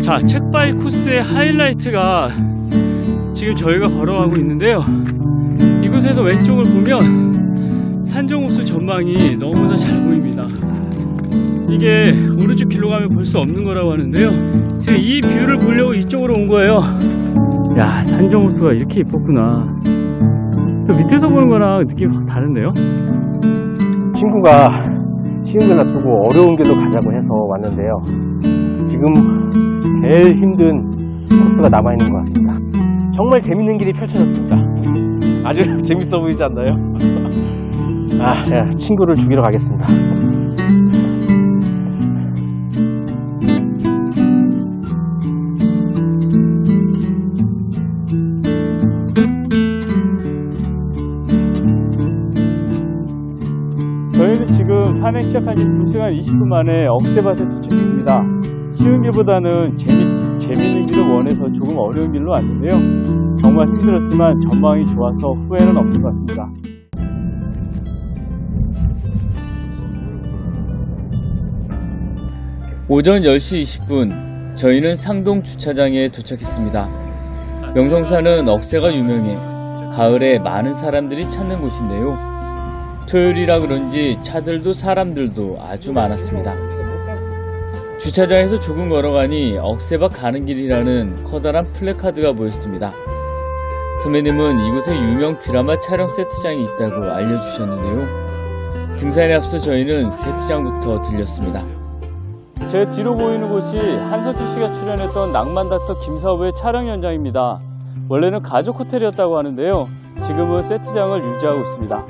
자, 책바위 코스의 하이라이트가 지금 저희가 걸어가고 있는데요. 이곳에서 왼쪽을 보면 산정호수 전망이 너무나 잘 보입니다. 이게 오른쪽 길로 가면 볼 수 없는 거라고 하는데요. 제가 이 뷰를 보려고 이쪽으로 온 거예요. 야, 산정호수가 이렇게 이뻤구나. 저 밑에서 보는 거랑 느낌이 확 다른데요? 친구가 쉬운 길 놔두고 어려운 길로 가자고 해서 왔는데요. 지금 제일 힘든 코스가 남아있는 것 같습니다. 정말 재밌는 길이 펼쳐졌습니다. 아주 재밌어 보이지 않나요? 친구를 죽이러 가겠습니다. 저희는 지금 산행 시작한 지 2시간 20분 만에 억새밭에 도착했습니다. 쉬운 길보다는 재밌는 길을 원해서 조금 어려운 길로 왔는데요. 정말 힘들었지만 전망이 좋아서 후회는 없는 것 같습니다. 오전 10시 20분 저희는 상동 주차장에 도착했습니다. 명성산은 억새가 유명해 가을에 많은 사람들이 찾는 곳인데요. 토요일이라 그런지 차들도 사람들도 아주 많았습니다. 주차장에서 조금 걸어가니 억새밭 가는 길이라는 커다란 플래카드가 보였습니다. 선배님은 이곳에 유명 드라마 촬영 세트장이 있다고 알려주셨는데요. 등산에 앞서 저희는 세트장부터 들렸습니다. 제 뒤로 보이는 곳이 한석규 씨가 출연했던 낭만닥터 김사부의 촬영 현장입니다. 원래는 가족 호텔이었다고 하는데요. 지금은 세트장을 유지하고 있습니다.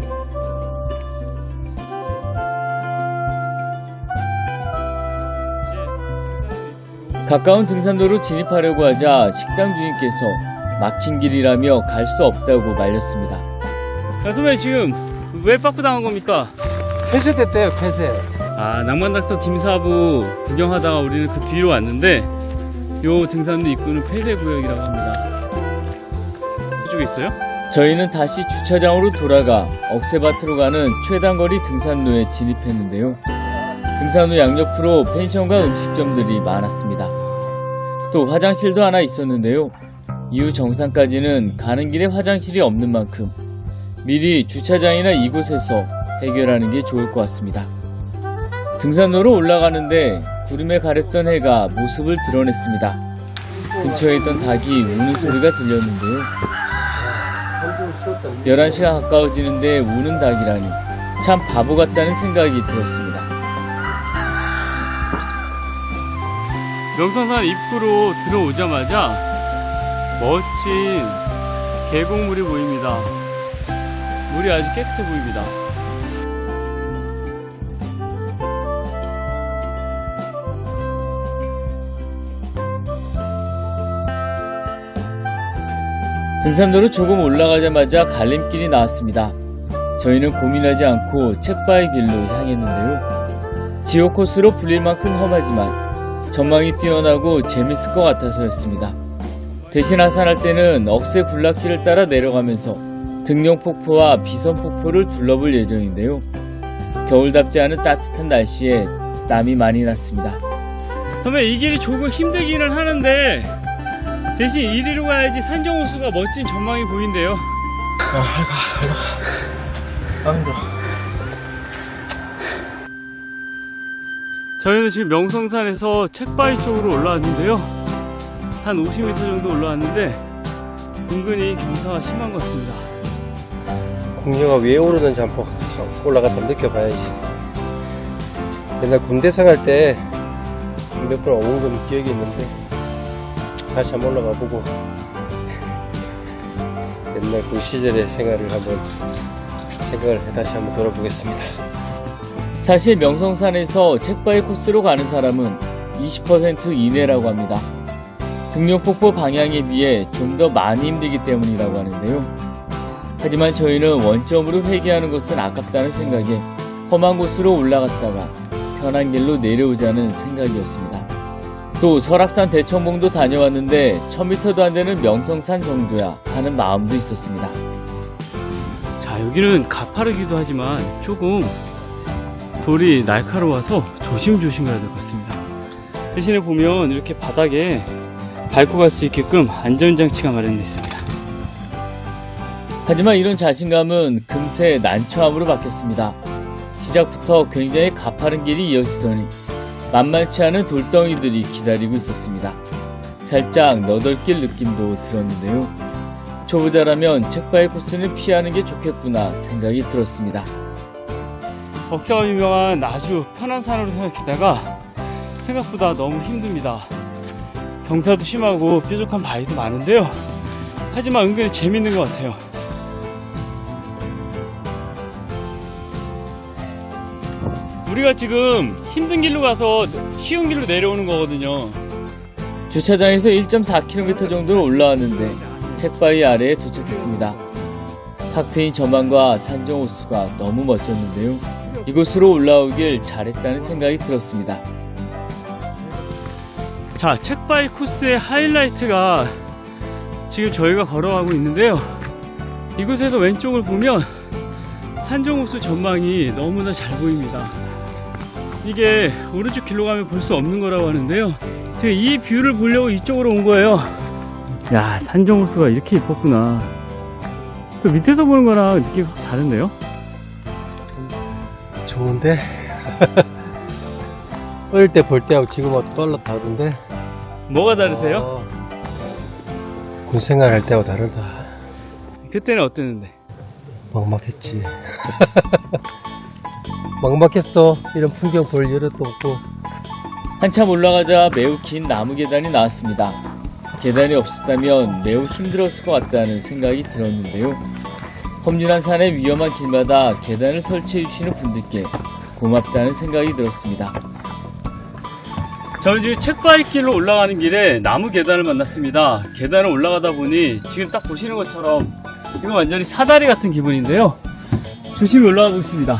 가까운 등산로로 진입하려고 하자 식당 주인께서 막힌 길이라며 갈 수 없다고 말렸습니다. 야, 선배 지금 왜 빠꾸 당한 겁니까? 폐쇄됐대요, 폐쇄. 낭만닥터 김사부 구경하다가 우리는 그 뒤로 왔는데 요 등산로 입구는 폐쇄구역이라고 합니다. 그쪽에 있어요? 저희는 다시 주차장으로 돌아가 억새밭으로 가는 최단거리 등산로에 진입했는데요. 등산로 양옆으로 펜션과 음식점들이 많았습니다. 또 화장실도 하나 있었는데요. 이후 정상까지는 가는 길에 화장실이 없는 만큼 미리 주차장이나 이곳에서 해결하는 게 좋을 것 같습니다. 등산로로 올라가는데 구름에 가렸던 해가 모습을 드러냈습니다. 근처에 있던 닭이 우는 소리가 들렸는데요. 11시가 가까워지는데 우는 닭이라니 참 바보 같다는 생각이 들었습니다. 명성산 입구로 들어오자마자 멋진 계곡물이 보입니다. 물이 아주 깨끗해 보입니다. 등산로로 조금 올라가자마자 갈림길이 나왔습니다. 저희는 고민하지 않고 책바위 길로 향했는데요. 지옥 코스로 불릴 만큼 험하지만 전망이 뛰어나고 재밌을 것 같아서였습니다. 대신 하산할 때는 억새 굴락길을 따라 내려가면서 등룡폭포와 비선폭포를 둘러볼 예정인데요. 겨울답지 않은 따뜻한 날씨에 땀이 많이 났습니다. 선배 이 길이 조금 힘들기는 하는데 대신 이리로 가야지 산정호수가 멋진 전망이 보인대요. 힘들어. 저희는 지금 명성산에서 책바위 쪽으로 올라왔는데요. 한 50m 정도 올라왔는데 은근히 경사가 심한 것 같습니다. 공룡아 왜 오르는지 한번 올라갔다 느껴봐야지. 옛날 군대 생활 때 몇 번 오른 건 기억이 있는데 다시 한번 올라가 보고 옛날 그 시절의 생활을 한번 생각을 다시 한번 돌아보겠습니다. 사실 명성산에서 책바위 코스로 가는 사람은 20% 이내라고 합니다. 등룡폭포 방향에 비해 좀 더 많이 힘들기 때문이라고 하는데요. 하지만 저희는 원점으로 회귀하는 것은 아깝다는 생각에 험한 곳으로 올라갔다가 편한 길로 내려오자는 생각이었습니다. 또 설악산 대청봉도 다녀왔는데 1000m도 안 되는 명성산 정도야 하는 마음도 있었습니다. 자, 여기는 가파르기도 하지만 조금 돌이 날카로워서 조심조심 가야 될 것 같습니다. 대신에 보면 이렇게 바닥에 밟고 갈 수 있게끔 안전장치가 마련되어 있습니다. 하지만 이런 자신감은 금세 난처함으로 바뀌었습니다. 시작부터 굉장히 가파른 길이 이어지더니 만만치 않은 돌덩이들이 기다리고 있었습니다. 살짝 너덜길 느낌도 들었는데요. 초보자라면 책바위 코스는 피하는 게 좋겠구나 생각이 들었습니다. 억새가 유명한 아주 편한 산으로 생각했다가 생각보다 너무 힘듭니다. 경사도 심하고 뾰족한 바위도 많은데요. 하지만 은근히 재밌는 것 같아요. 우리가 지금 힘든 길로 가서 쉬운 길로 내려오는 거거든요. 주차장에서 1.4km 정도를 올라왔는데 책바위 아래에 도착했습니다. 탁 트인 전망과 산정 호수가 너무 멋졌는데요. 이곳으로 올라오길 잘했다는 생각이 들었습니다. 자, 책바위 코스의 하이라이트가 지금 저희가 걸어가고 있는데요. 이곳에서 왼쪽을 보면 산정호수 전망이 너무나 잘 보입니다. 이게 오른쪽 길로 가면 볼 수 없는 거라고 하는데요. 제가 이 뷰를 보려고 이쪽으로 온 거예요. 야, 산정호수가 이렇게 이뻤구나. 또 밑에서 보는 거랑 느낌이 확 다른데요? 좋은데? 어릴 때 볼 때하고 지금하고 또 다른데? 뭐가 다르세요? 군 생활할 때하고 다르다. 그때는 어땠는데? 막막했지. 막막했어. 이런 풍경 볼 여력도 없고. 한참 올라가자 매우 긴 나무 계단이 나왔습니다. 계단이 없었다면 매우 힘들었을 것 같다는 생각이 들었는데요. 험준한 산의 위험한 길마다 계단을 설치해 주시는 분들께 고맙다는 생각이 들었습니다. 저는 지금 책바위 길로 올라가는 길에 나무 계단을 만났습니다. 계단을 올라가다 보니 지금 딱 보시는 것처럼 이거 완전히 사다리 같은 기분인데요. 조심히 올라가고 있습니다.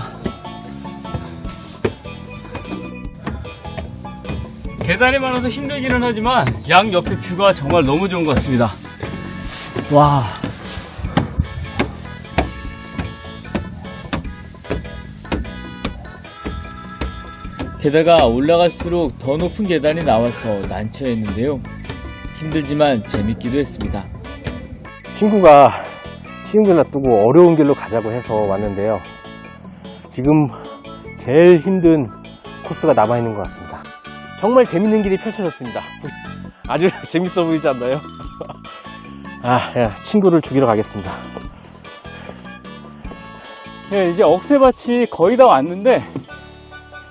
계단이 많아서 힘들기는 하지만 양 옆에 뷰가 정말 너무 좋은 것 같습니다. 와. 게다가 올라갈수록 더 높은 계단이 나와서 난처했는데요. 힘들지만 재밌기도 했습니다. 친구가 쉬운 길 놔두고 어려운 길로 가자고 해서 왔는데요. 지금 제일 힘든 코스가 남아있는 것 같습니다. 정말 재밌는 길이 펼쳐졌습니다. 아주 재밌어 보이지 않나요? 친구를 죽이러 가겠습니다. 네, 이제 억새밭이 거의 다 왔는데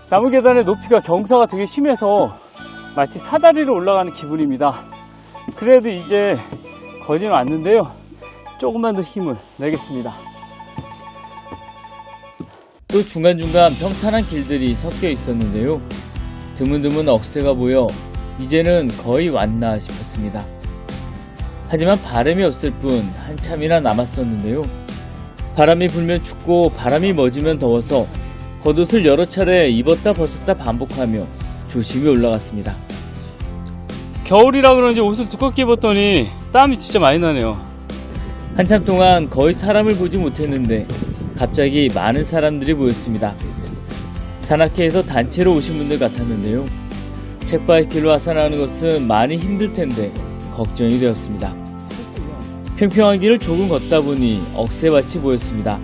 나무 계단의 높이가 경사가 되게 심해서 마치 사다리로 올라가는 기분입니다. 그래도 이제 거진 왔는데요. 조금만 더 힘을 내겠습니다. 또 중간중간 평탄한 길들이 섞여 있었는데요. 드문드문 억새가 보여 이제는 거의 왔나 싶었습니다. 하지만 바람이 없을 뿐 한참이나 남았었는데요. 바람이 불면 춥고 바람이 멎으면 더워서 겉옷을 여러 차례 입었다 벗었다 반복하며 조심히 올라갔습니다. 겨울이라 그런지 옷을 두껍게 입었더니 땀이 진짜 많이 나네요. 한참 동안 거의 사람을 보지 못했는데 갑자기 많은 사람들이 보였습니다. 산악회에서 단체로 오신 분들 같았는데요. 책바위 길로 하산하는 것은 많이 힘들 텐데 걱정이 되었습니다. 평평한 길을 조금 걷다 보니 억새밭이 보였습니다.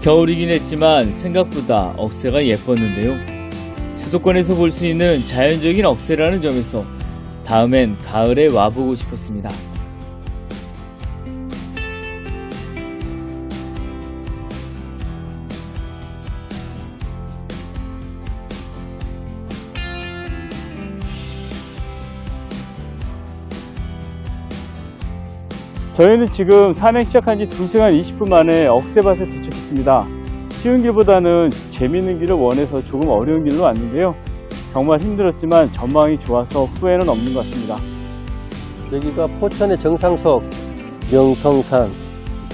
겨울이긴 했지만 생각보다 억새가 예뻤는데요. 수도권에서 볼 수 있는 자연적인 억새라는 점에서 다음엔 가을에 와보고 싶었습니다. 저희는 지금 산행 시작한 지 2시간 20분 만에 억새밭에 도착했습니다. 쉬운 길보다는 재밌는 길을 원해서 조금 어려운 길로 왔는데요. 정말 힘들었지만 전망이 좋아서 후회는 없는 것 같습니다. 여기가 포천의 정상석 명성산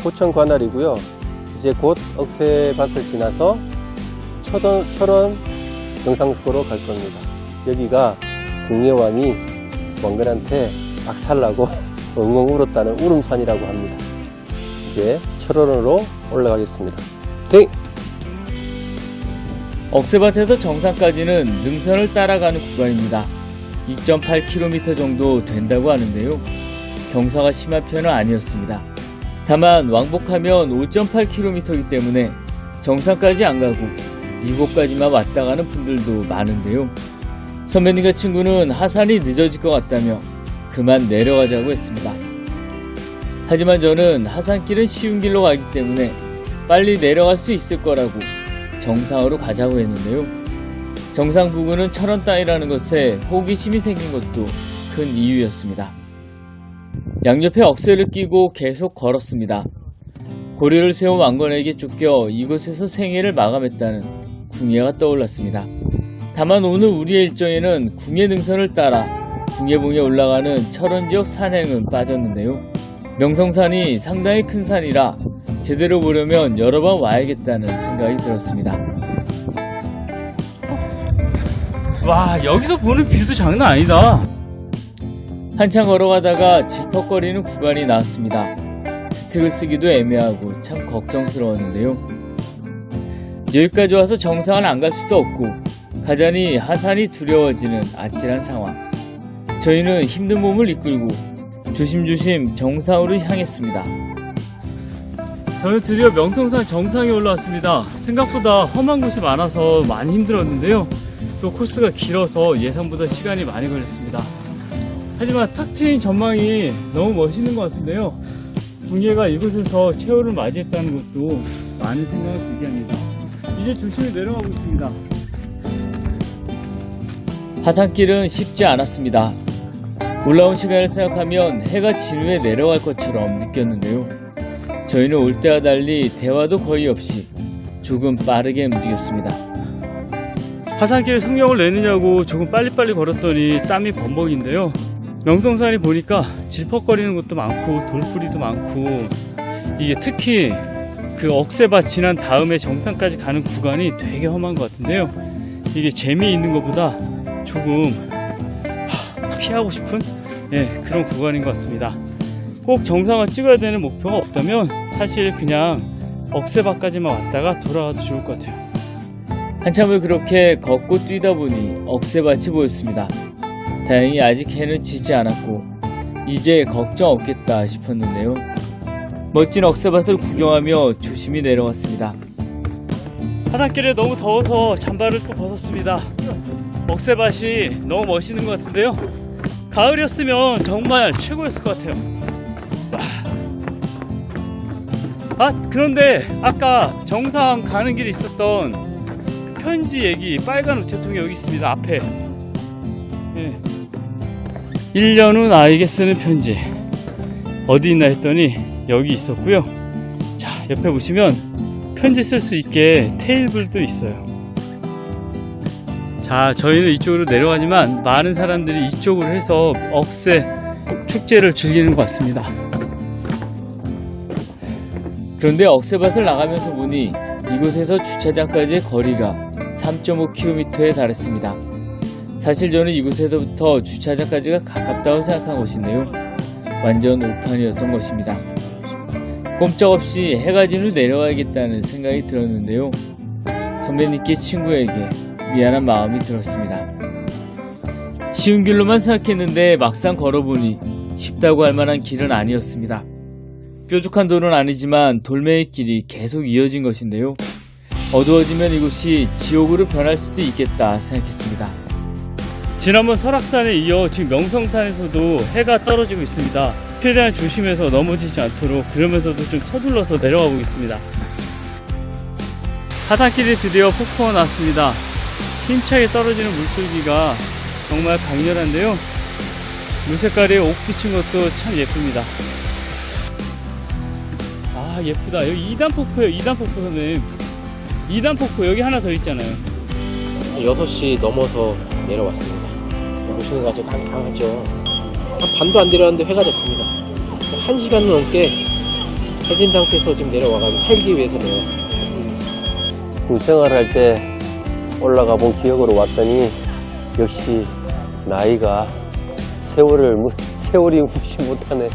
포천 관할이고요. 이제 곧 억새밭을 지나서 철원 정상석으로 갈 겁니다. 여기가 공예왕이 왕건한테 박살나고 엉엉 울었다는 울음산이라고 합니다. 이제 철원으로 올라가겠습니다. 땡! 억새밭에서 정상까지는 능선을 따라가는 구간입니다. 2.8km 정도 된다고 하는데요. 경사가 심한 편은 아니었습니다. 다만 왕복하면 5.8km이기 때문에 정상까지 안 가고 이곳까지만 왔다 가는 분들도 많은데요. 선배님과 친구는 하산이 늦어질 것 같다며 그만 내려가자고 했습니다. 하지만 저는 하산길은 쉬운 길로 가기 때문에 빨리 내려갈 수 있을 거라고 정상으로 가자고 했는데요. 정상 부근은 철원 땅이라는 것에 호기심이 생긴 것도 큰 이유였습니다. 양옆에 억새를 끼고 계속 걸었습니다. 고리를 세운 왕건에게 쫓겨 이곳에서 생애를 마감했다는 궁예가 떠올랐습니다. 다만 오늘 우리의 일정에는 궁예 능선을 따라 궁예봉에 올라가는 철원 지역 산행은 빠졌는데요. 명성산이 상당히 큰 산이라 제대로 보려면 여러 번 와야겠다는 생각이 들었습니다. 와, 여기서 보는 뷰도 장난 아니다. 한참 걸어가다가 질퍽거리는 구간이 나왔습니다. 스틱을 쓰기도 애매하고 참 걱정스러웠는데요. 여기까지 와서 정상을 안 갈 수도 없고 가자니 하산이 두려워지는 아찔한 상황. 저희는 힘든 몸을 이끌고 조심조심 정상으로 향했습니다. 저는 드디어 명성산 정상에 올라왔습니다. 생각보다 험한 곳이 많아서 많이 힘들었는데요. 또 코스가 길어서 예상보다 시간이 많이 걸렸습니다. 하지만 탁 트인 전망이 너무 멋있는 것 같은데요. 궁예가 이곳에서 최후를 맞이했다는 것도 많은 생각을 들게 합니다. 이제 조심히 내려가고 있습니다. 하산길은 쉽지 않았습니다. 올라온 시간을 생각하면 해가 진 후에 내려갈 것처럼 느꼈는데요. 저희는 올 때와 달리 대화도 거의 없이 조금 빠르게 움직였습니다. 하산길에 속력을 내느냐고 조금 빨리빨리 걸었더니 땀이 범벅인데요. 명성산이 보니까 질퍽거리는 곳도 많고 돌뿌리도 많고 이게 특히 그 억새밭 지난 다음에 정상까지 가는 구간이 되게 험한 것 같은데요. 이게 재미있는 것보다 조금 피하고 싶은 그런 구간인 것 같습니다. 꼭 정상을 찍어야 되는 목표가 없다면 사실 그냥 억새밭까지만 왔다가 돌아가도 좋을 것 같아요. 한참을 그렇게 걷고 뛰다 보니 억새밭이 보였습니다. 다행히 아직 해는 지지 않았고 이제 걱정 없겠다 싶었는데요. 멋진 억새밭을 구경하며 조심히 내려왔습니다. 하산길에 너무 더워서 잠바를 또 벗었습니다. 억새밭이 너무 멋있는 것 같은데요. 가을이었으면 정말 최고였을 것 같아요. 그런데 아까 정상 가는 길에 있었던 그 편지 얘기, 빨간 우체통이 여기 있습니다. 앞에 1년 후 나에게 쓰는 편지 어디 있나 했더니 여기 있었고요. 자, 옆에 보시면 편지 쓸 수 있게 테이블도 있어요. 자, 저희는 이쪽으로 내려가지만 많은 사람들이 이쪽으로 해서 억새 축제를 즐기는 것 같습니다. 그런데 억새밭을 나가면서 보니 이곳에서 주차장까지의 거리가 3.5km에 달했습니다. 사실 저는 이곳에서부터 주차장까지가 가깝다고 생각한 것인데요. 완전 오판이었던 것입니다. 꼼짝없이 해가 진 후 내려와야겠다는 생각이 들었는데요. 선배님께 친구에게 미안한 마음이 들었습니다. 쉬운 길로만 생각했는데 막상 걸어보니 쉽다고 할 만한 길은 아니었습니다. 뾰족한 돌은 아니지만 돌멩이 길이 계속 이어진 것인데요. 어두워지면 이곳이 지옥으로 변할 수도 있겠다 생각했습니다. 지난번 설악산에 이어 지금 명성산에서도 해가 떨어지고 있습니다. 최대한 조심해서 넘어지지 않도록 그러면서도 좀 서둘러서 내려가 보겠습니다. 하산길이 드디어 폭포가 나왔습니다. 힘차게 떨어지는 물줄기가 정말 강렬한데요. 물 색깔이 옥 비친 것도 참 예쁩니다. 아, 예쁘다. 여기 2단 폭포예요. 2단 폭포 선생님. 2단 폭포 여기 하나 더 있잖아요. 6시 넘어서 내려왔습니다. 보시는 것같이 강하죠. 한 반도 안 내려왔는데 회가 됐습니다. 1시간 넘게 해진 상태에서 지금 내려와가지고 살기 위해서 내려왔습니다. 생활할 때 올라가 본 기억으로 왔더니 역시 나이가 세월이 무시 못하네.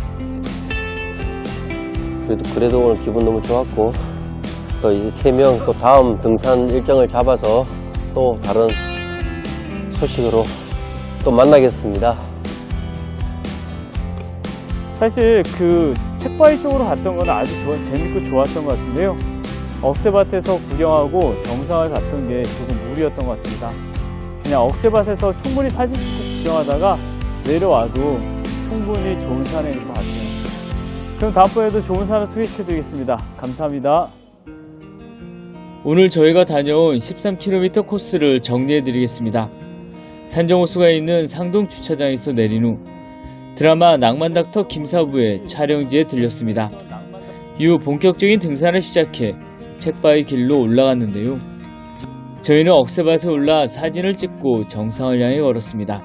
그래도 오늘 기분 너무 좋았고, 또 이제 3명 또 다음 등산 일정을 잡아서 또 다른 소식으로 또 만나겠습니다. 사실 그 책바위 쪽으로 갔던 건 아주 재밌고 좋았던 것 같은데요. 억새밭에서 구경하고 정상을 갔던 게 조금 무리였던 것 같습니다. 그냥 억새밭에서 충분히 사진 찍고 구경하다가 내려와도 충분히 좋은 산행일 것 같아요. 그럼 다음번에도 좋은 산을 소개시켜드리겠습니다. 감사합니다. 오늘 저희가 다녀온 13km 코스를 정리해드리겠습니다. 산정호수가 있는 상동 주차장에서 내린 후 드라마 낭만닥터 김사부의 촬영지에 들렸습니다. 이후 본격적인 등산을 시작해 책바위 길로 올라갔는데요. 저희는 억새밭에 올라 사진을 찍고 정상을 향해 걸었습니다.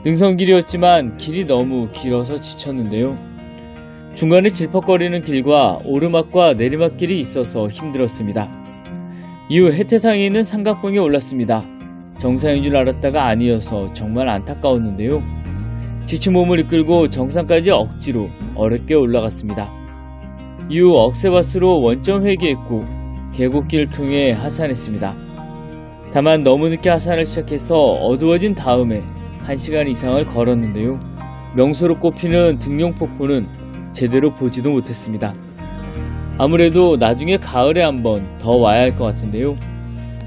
능선길이었지만 길이 너무 길어서 지쳤는데요. 중간에 질퍽거리는 길과 오르막과 내리막길이 있어서 힘들었습니다. 이후 해태상에 있는 삼각봉에 올랐습니다. 정상인 줄 알았다가 아니어서 정말 안타까웠는데요. 지친 몸을 이끌고 정상까지 억지로 어렵게 올라갔습니다. 이후 억새밭으로 원점 회귀했고 계곡길을 통해 하산했습니다. 다만 너무 늦게 하산을 시작해서 어두워진 다음에 1시간 이상을 걸었는데요. 명소로 꼽히는 등용폭포는 제대로 보지도 못했습니다. 아무래도 나중에 가을에 한번 더 와야 할 것 같은데요.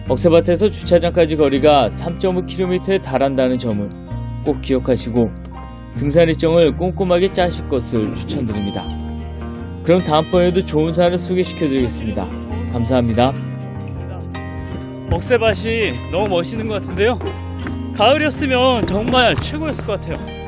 억새밭에서 주차장까지 거리가 3.5km에 달한다는 점을 꼭 기억하시고 등산 일정을 꼼꼼하게 짜실 것을 추천드립니다. 그럼 다음번에도 좋은 산을 소개시켜드리겠습니다. 감사합니다. 억새밭이 너무 멋있는 것 같은데요. 가을이었으면 정말 최고였을 것 같아요.